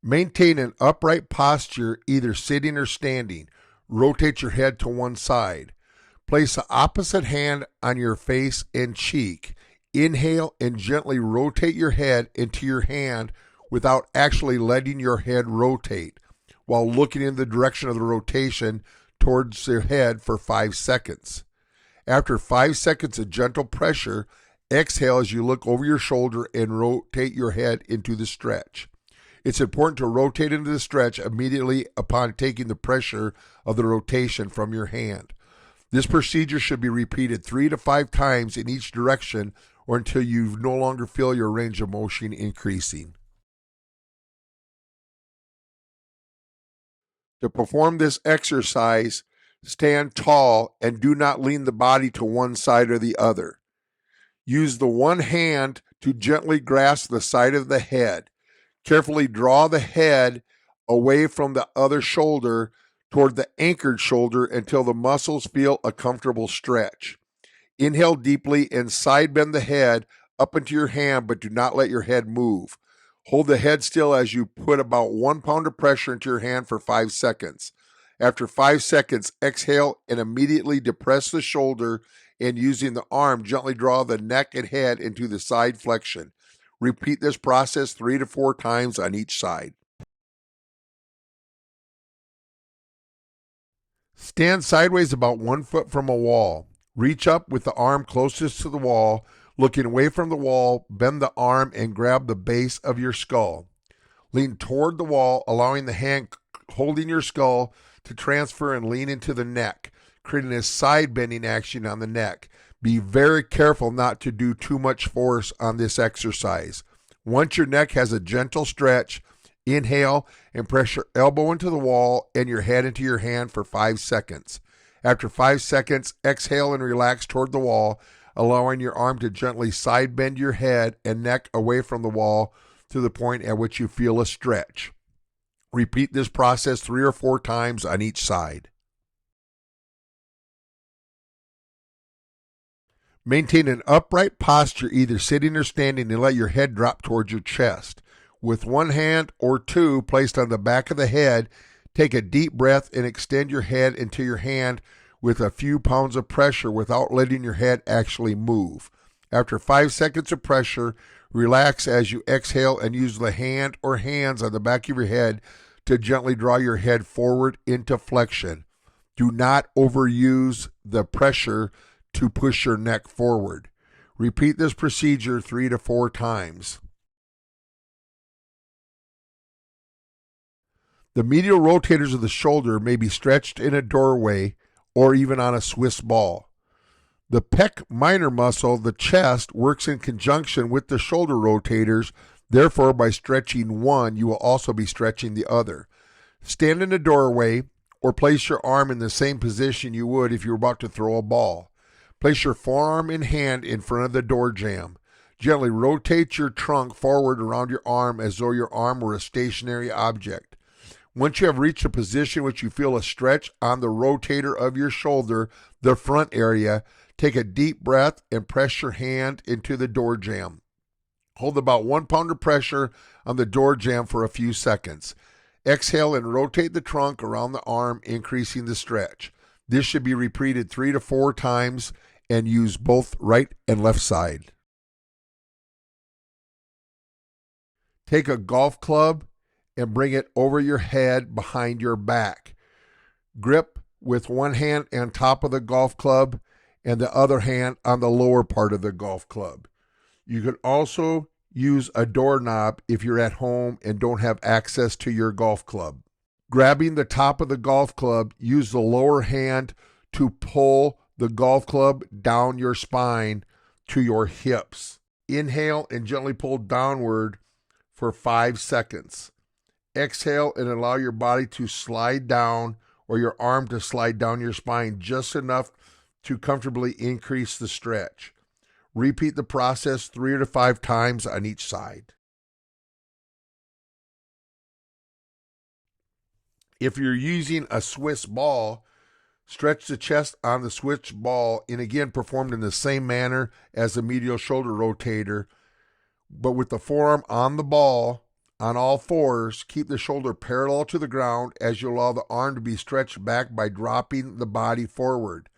Maintain an upright posture, either sitting or standing. Rotate your head to one side. Place the opposite hand on your face and cheek. Inhale and gently rotate your head into your hand without actually letting your head rotate, while looking in the direction of the rotation towards your head for 5 seconds. After 5 seconds of gentle pressure, exhale as you look over your shoulder and rotate your head into the stretch. It's important to rotate into the stretch immediately upon taking the pressure of the rotation from your hand. This procedure should be repeated 3 to 5 times in each direction or until you no longer feel your range of motion increasing. To perform this exercise, stand tall and do not lean the body to one side or the other. Use the one hand to gently grasp the side of the head. Carefully draw the head away from the other shoulder toward the anchored shoulder until the muscles feel a comfortable stretch. Inhale deeply and side bend the head up into your hand, but do not let your head move. Hold the head still as you put about 1 pound of pressure into your hand for 5 seconds. After 5 seconds, exhale and immediately depress the shoulder, and using the arm, gently draw the neck and head into the side flexion. Repeat this process 3 to 4 times on each side. Stand sideways about 1 foot from a wall. Reach up with the arm closest to the wall. Looking away from the wall, bend the arm and grab the base of your skull. Lean toward the wall, allowing the hand holding your skull to transfer and lean into the neck, creating a side bending action on the neck. Be very careful not to do too much force on this exercise. Once your neck has a gentle stretch, inhale and press your elbow into the wall and your head into your hand for 5 seconds. After 5 seconds, exhale and relax toward the wall, allowing your arm to gently side bend your head and neck away from the wall to the point at which you feel a stretch. Repeat this process 3 or 4 times on each side. Maintain an upright posture, either sitting or standing, and let your head drop towards your chest. With one hand or two placed on the back of the head, take a deep breath and extend your head into your hand with a few pounds of pressure without letting your head actually move. After 5 seconds of pressure, relax as you exhale and use the hand or hands on the back of your head to gently draw your head forward into flexion. Do not overuse the pressure to push your neck forward. Repeat this procedure 3 to 4 times. The medial rotators of the shoulder may be stretched in a doorway or even on a Swiss ball. The pec minor muscle, the chest, works in conjunction with the shoulder rotators. Therefore, by stretching one, you will also be stretching the other. Stand in a doorway or place your arm in the same position you would if you were about to throw a ball. Place your forearm and hand in front of the door jamb. Gently rotate your trunk forward around your arm as though your arm were a stationary object. Once you have reached a position which you feel a stretch on the rotator of your shoulder, the front area, take a deep breath and press your hand into the door jamb. Hold about 1 pound of pressure on the door jamb for a few seconds. Exhale and rotate the trunk around the arm, increasing the stretch. This should be repeated 3 to 4 times and use both right and left side. Take a golf club and bring it over your head behind your back. Grip with one hand on top of the golf club and the other hand on the lower part of the golf club. You could also use a doorknob if you're at home and don't have access to your golf club. Grabbing the top of the golf club, use the lower hand to pull the golf club down your spine to your hips. Inhale and gently pull downward for 5 seconds. Exhale and allow your body to slide down or your arm to slide down your spine just enough to comfortably increase the stretch. Repeat the process 3 to 5 times on each side. If you're using a Swiss ball, stretch the chest on the Swiss ball and again performed in the same manner as the medial shoulder rotator, but with the forearm on the ball On all fours, keep the shoulder parallel to the ground as you allow the arm to be stretched back by dropping the body forward.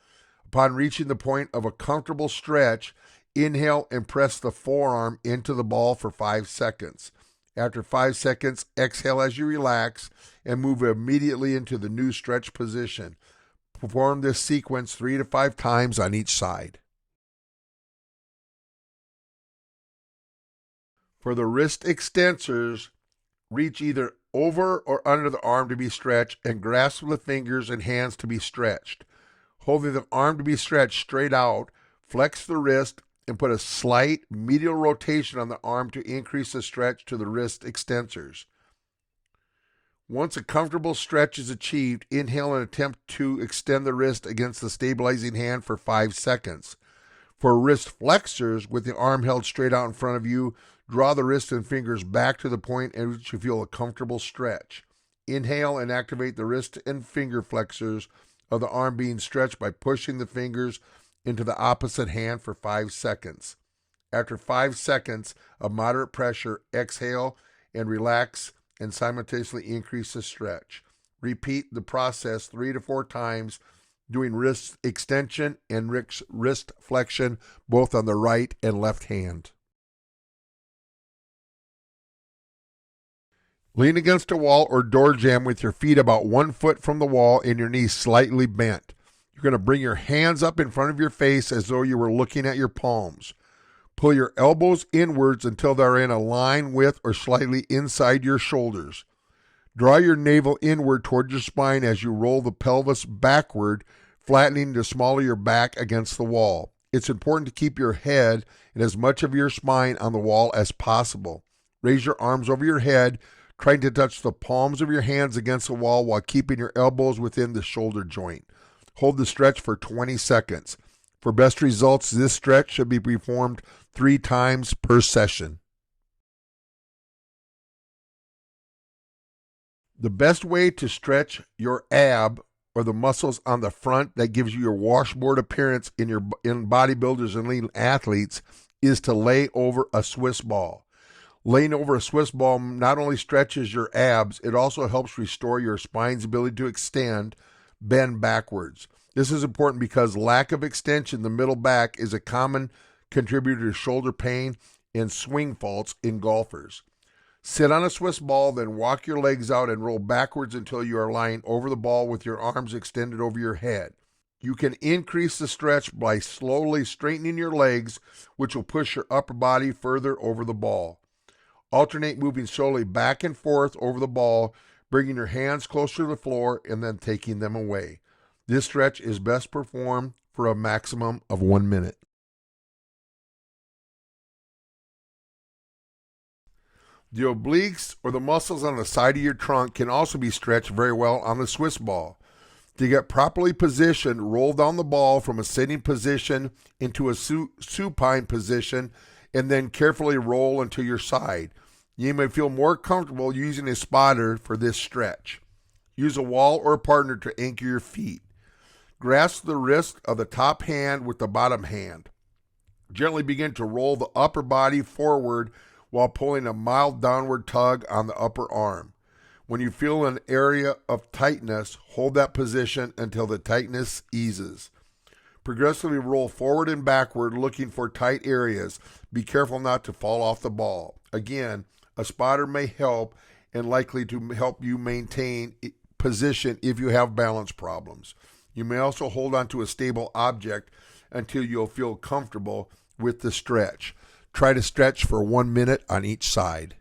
Upon reaching the point of a comfortable stretch, inhale and press the forearm into the ball for 5 seconds. After 5 seconds, exhale as you relax and move immediately into the new stretch position. Perform this sequence 3 to 5 times on each side. For the wrist extensors, reach either over or under the arm to be stretched and grasp the fingers and hands to be stretched. Holding the arm to be stretched straight out, flex the wrist and put a slight medial rotation on the arm to increase the stretch to the wrist extensors. Once a comfortable stretch is achieved, inhale and attempt to extend the wrist against the stabilizing hand for 5 seconds. For wrist flexors, with the arm held straight out in front of you, draw the wrist and fingers back to the point at which you feel a comfortable stretch. Inhale and activate the wrist and finger flexors of the arm being stretched by pushing the fingers into the opposite hand for 5 seconds. After 5 seconds of moderate pressure, exhale and relax and simultaneously increase the stretch. Repeat the process 3 to 4 times, doing wrist extension and wrist flexion both on the right and left hand. Lean against a wall or door jamb with your feet about 1 foot from the wall and your knees slightly bent. You're going to bring your hands up in front of your face as though you were looking at your palms. Pull your elbows inwards until they're in a line with or slightly inside your shoulders. Draw your navel inward toward your spine as you roll the pelvis backward, flattening to small your back against the wall. It's important to keep your head and as much of your spine on the wall as possible. Raise your arms over your head, trying to touch the palms of your hands against the wall while keeping your elbows within the shoulder joint. Hold the stretch for 20 seconds. For best results, this stretch should be performed 3 times per session. The best way to stretch your ab, or the muscles on the front that gives you your washboard appearance in bodybuilders and lean athletes, is to lay over a Swiss ball. Laying over a Swiss ball not only stretches your abs, it also helps restore your spine's ability to extend, bend backwards. This is important because lack of extension in the middle back is a common contributor to shoulder pain and swing faults in golfers. Sit on a Swiss ball, then walk your legs out and roll backwards until you are lying over the ball with your arms extended over your head. You can increase the stretch by slowly straightening your legs, which will push your upper body further over the ball. Alternate moving slowly back and forth over the ball, bringing your hands closer to the floor and then taking them away. This stretch is best performed for a maximum of 1 minute. The obliques, or the muscles on the side of your trunk, can also be stretched very well on the Swiss ball. To get properly positioned, roll down the ball from a sitting position into a supine position and then carefully roll into your side. You may feel more comfortable using a spotter for this stretch. Use a wall or a partner to anchor your feet. Grasp the wrist of the top hand with the bottom hand. Gently begin to roll the upper body forward while pulling a mild downward tug on the upper arm. When you feel an area of tightness, hold that position until the tightness eases. Progressively roll forward and backward looking for tight areas. Be careful not to fall off the ball. Again, a spotter may help and likely to help you maintain position if you have balance problems. You may also hold on to a stable object until you'll feel comfortable with the stretch. Try to stretch for 1 minute on each side.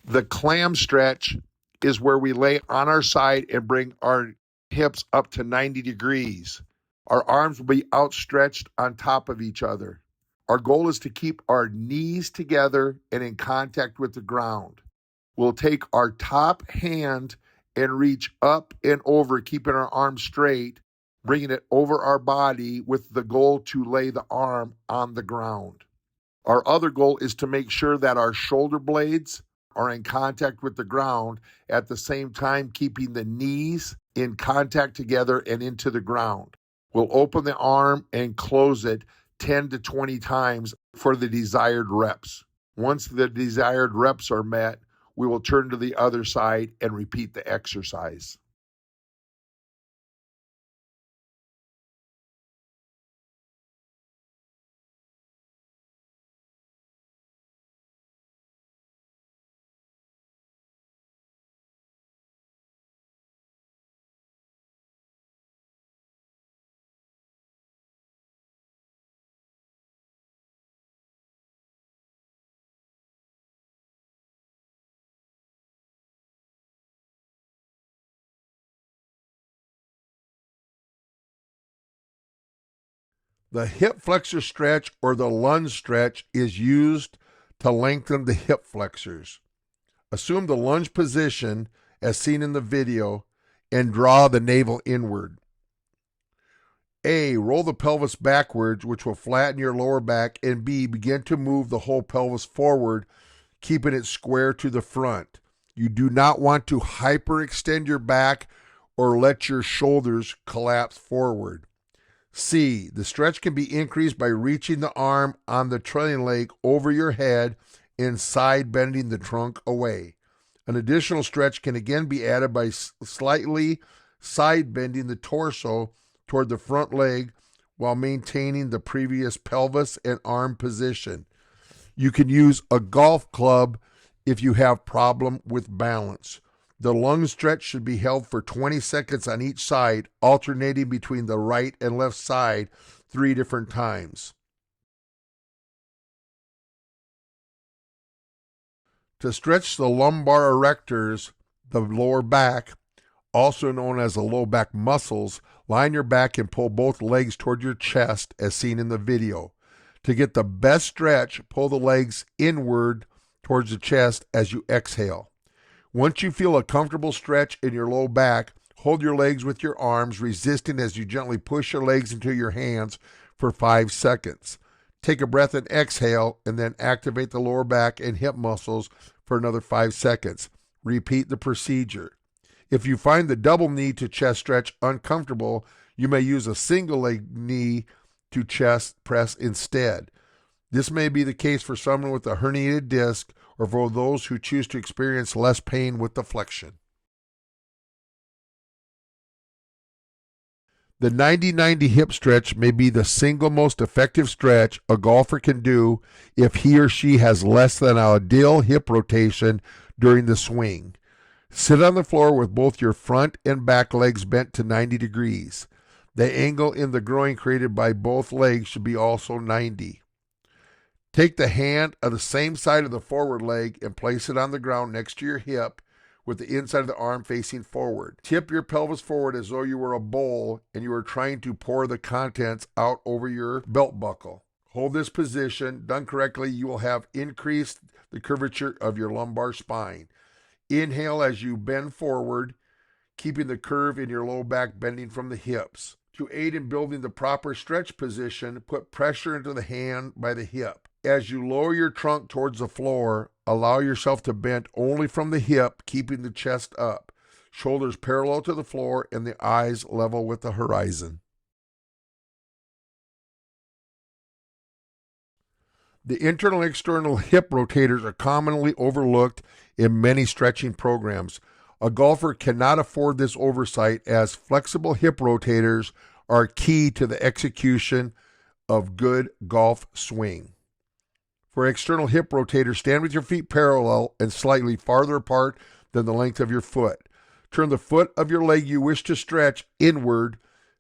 The clam stretch is where we lay on our side and bring our hips up to 90 degrees. Our arms will be outstretched on top of each other. Our goal is to keep our knees together and in contact with the ground. We'll take our top hand and reach up and over, keeping our arms straight, bringing it over our body with the goal to lay the arm on the ground. Our other goal is to make sure that our shoulder blades are in contact with the ground, at the same time keeping the knees in contact together and into the ground. We'll open the arm and close it, 10 to 20 times for the desired reps. Once the desired reps are met, we will turn to the other side and repeat the exercise. The hip flexor stretch or the lunge stretch is used to lengthen the hip flexors. Assume the lunge position as seen in the video and draw the navel inward. A, roll the pelvis backwards, which will flatten your lower back, and B, begin to move the whole pelvis forward, keeping it square to the front. You do not want to hyperextend your back or let your shoulders collapse forward. C, the stretch can be increased by reaching the arm on the trailing leg over your head and side bending the trunk away. An additional stretch can again be added by slightly side bending the torso toward the front leg while maintaining the previous pelvis and arm position. You can use a golf club if you have problem with balance. The lunge stretch should be held for 20 seconds on each side, alternating between the right and left side 3 different times. To stretch the lumbar erectors, the lower back, also known as the low back muscles, lie on your back and pull both legs toward your chest as seen in the video. To get the best stretch, pull the legs inward towards the chest as you exhale. Once you feel a comfortable stretch in your low back, hold your legs with your arms, resisting as you gently push your legs into your hands for 5 seconds. Take a breath and exhale, and then activate the lower back and hip muscles for another 5 seconds. Repeat the procedure. If you find the double knee to chest stretch uncomfortable, you may use a single leg knee to chest press instead. This may be the case for someone with a herniated disc or for those who choose to experience less pain with the flexion. The 90-90 hip stretch may be the single most effective stretch a golfer can do if he or she has less than an ideal hip rotation during the swing. Sit on the floor with both your front and back legs bent to 90 degrees. The angle in the groin created by both legs should be also 90. Take the hand of the same side of the forward leg and place it on the ground next to your hip with the inside of the arm facing forward. Tip your pelvis forward as though you were a bowl and you are trying to pour the contents out over your belt buckle. Hold this position. Done correctly, you will have increased the curvature of your lumbar spine. Inhale as you bend forward, keeping the curve in your low back bending from the hips. To aid in building the proper stretch position, put pressure into the hand by the hip. As you lower your trunk towards the floor, allow yourself to bend only from the hip, keeping the chest up, shoulders parallel to the floor, and the eyes level with the horizon. The internal and external hip rotators are commonly overlooked in many stretching programs. A golfer cannot afford this oversight as flexible hip rotators are key to the execution of good golf swing. For external hip rotators, stand with your feet parallel and slightly farther apart than the length of your foot. Turn the foot of your leg you wish to stretch inward,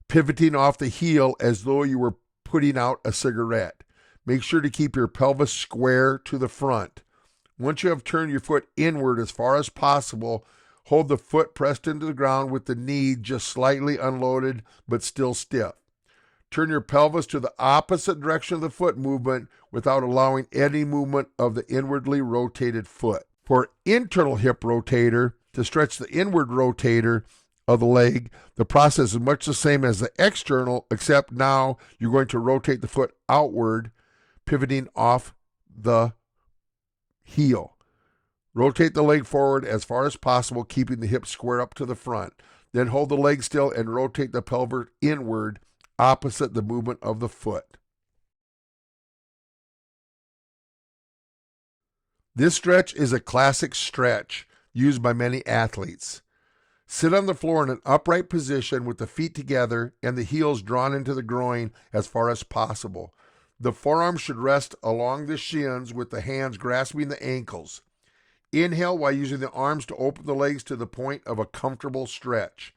pivoting off the heel as though you were putting out a cigarette. Make sure to keep your pelvis square to the front. Once you have turned your foot inward as far as possible, hold the foot pressed into the ground with the knee just slightly unloaded but still stiff. Turn your pelvis to the opposite direction of the foot movement without allowing any movement of the inwardly rotated foot. For internal hip rotator, to stretch the inward rotator of the leg, the process is much the same as the external, except now you're going to rotate the foot outward, pivoting off the heel. Rotate the leg forward as far as possible, keeping the hip square up to the front. Then hold the leg still and rotate the pelvis inward, opposite the movement of the foot. This stretch is a classic stretch used by many athletes. Sit on the floor in an upright position with the feet together and the heels drawn into the groin as far as possible. The forearms should rest along the shins with the hands grasping the ankles. Inhale while using the arms to open the legs to the point of a comfortable stretch.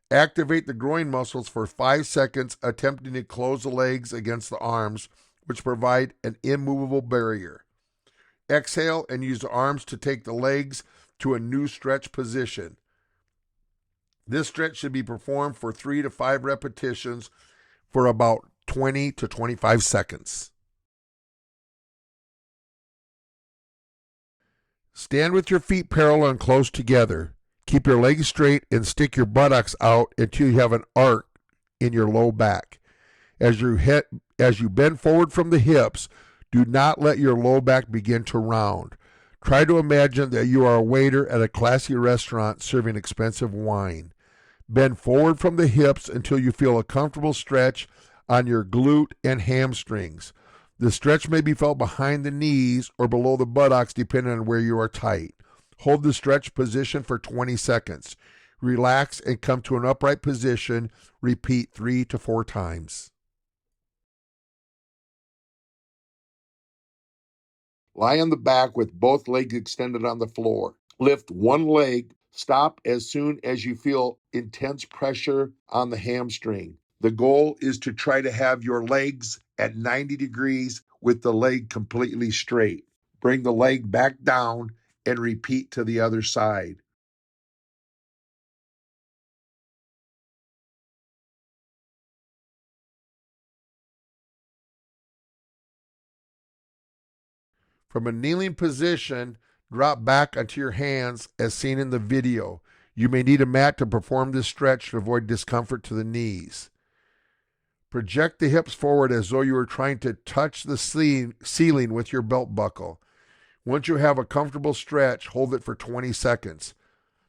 Activate the groin muscles for 5 seconds, attempting to close the legs against the arms, which provide an immovable barrier. Exhale and use the arms to take the legs to a new stretch position. This stretch should be performed for 3 to 5 repetitions for about 20 to 25 seconds. Stand with your feet parallel and close together. Keep your legs straight and stick your buttocks out until you have an arc in your low back. As you bend forward from the hips, do not let your low back begin to round. Try to imagine that you are a waiter at a classy restaurant serving expensive wine. Bend forward from the hips until you feel a comfortable stretch on your glute and hamstrings. The stretch may be felt behind the knees or below the buttocks depending on where you are tight. Hold the stretch position for 20 seconds. Relax and come to an upright position. Repeat 3 to 4 times. Lie on the back with both legs extended on the floor. Lift one leg. Stop as soon as you feel intense pressure on the hamstring. The goal is to try to have your legs at 90 degrees with the leg completely straight. Bring the leg back down and repeat to the other side. From a kneeling position, drop back onto your hands as seen in the video. You may need a mat to perform this stretch to avoid discomfort to the knees. Project the hips forward as though you were trying to touch the ceiling with your belt buckle. Once you have a comfortable stretch, hold it for 20 seconds.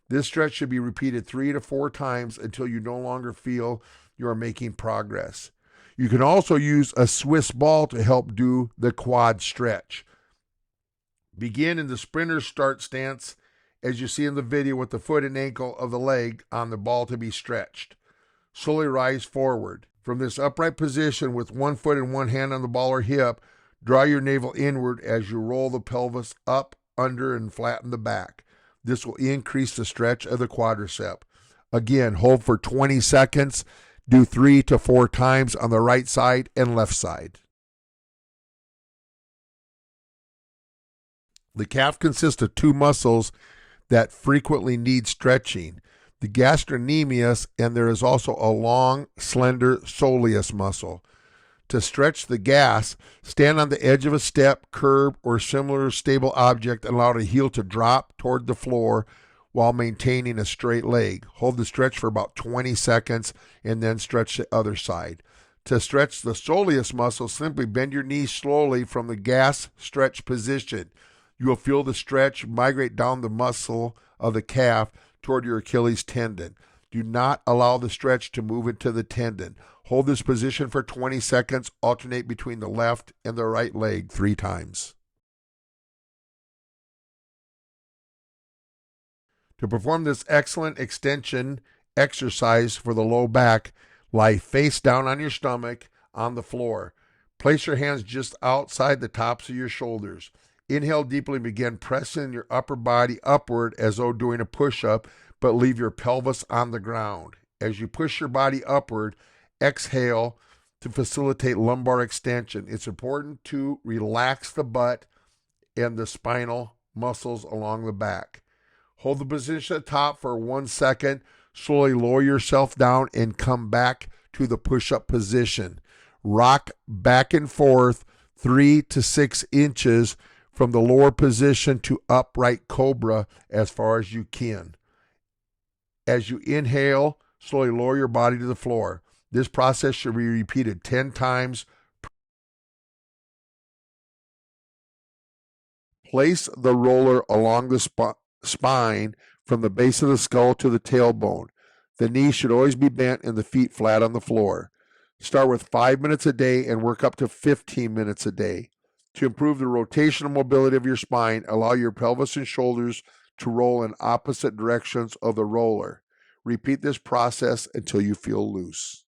This stretch should be repeated 3 to 4 times until you no longer feel you are making progress. You can also use a Swiss ball to help do the quad stretch. Begin in the sprinter start stance as you see in the video with the foot and ankle of the leg on the ball to be stretched. Slowly rise forward. From this upright position with one foot and one hand on the ball or hip, draw your navel inward as you roll the pelvis up, under, and flatten the back. This will increase the stretch of the quadricep. Again, hold for 20 seconds. Do 3 to 4 times on the right side and left side. The calf consists of 2 muscles that frequently need stretching, the gastrocnemius, and there is also a long, slender soleus muscle. To stretch the gas, stand on the edge of a step, curb, or similar stable object and allow the heel to drop toward the floor while maintaining a straight leg. Hold the stretch for about 20 seconds and then stretch the other side. To stretch the soleus muscle, simply bend your knees slowly from the gas stretch position. You will feel the stretch migrate down the muscle of the calf toward your Achilles tendon. Do not allow the stretch to move into the tendon. Hold this position for 20 seconds. Alternate between the left and the right leg 3 times. To perform this excellent extension exercise for the low back, lie face down on your stomach on the floor. Place your hands just outside the tops of your shoulders. Inhale deeply and begin pressing your upper body upward as though doing a push-up, but leave your pelvis on the ground. As you push your body upward, exhale to facilitate lumbar extension. It's important to relax the butt and the spinal muscles along the back. Hold the position at the top for 1 second. Slowly lower yourself down and come back to the push-up position. Rock back and forth 3 to 6 inches from the lower position to upright cobra as far as you can. As you inhale, slowly lower your body to the floor. This process should be repeated 10 times. Place the roller along the spine from the base of the skull to the tailbone. The knees should always be bent and the feet flat on the floor. Start with 5 minutes a day and work up to 15 minutes a day. To improve the rotational mobility of your spine, allow your pelvis and shoulders to roll in opposite directions of the roller. Repeat this process until you feel loose.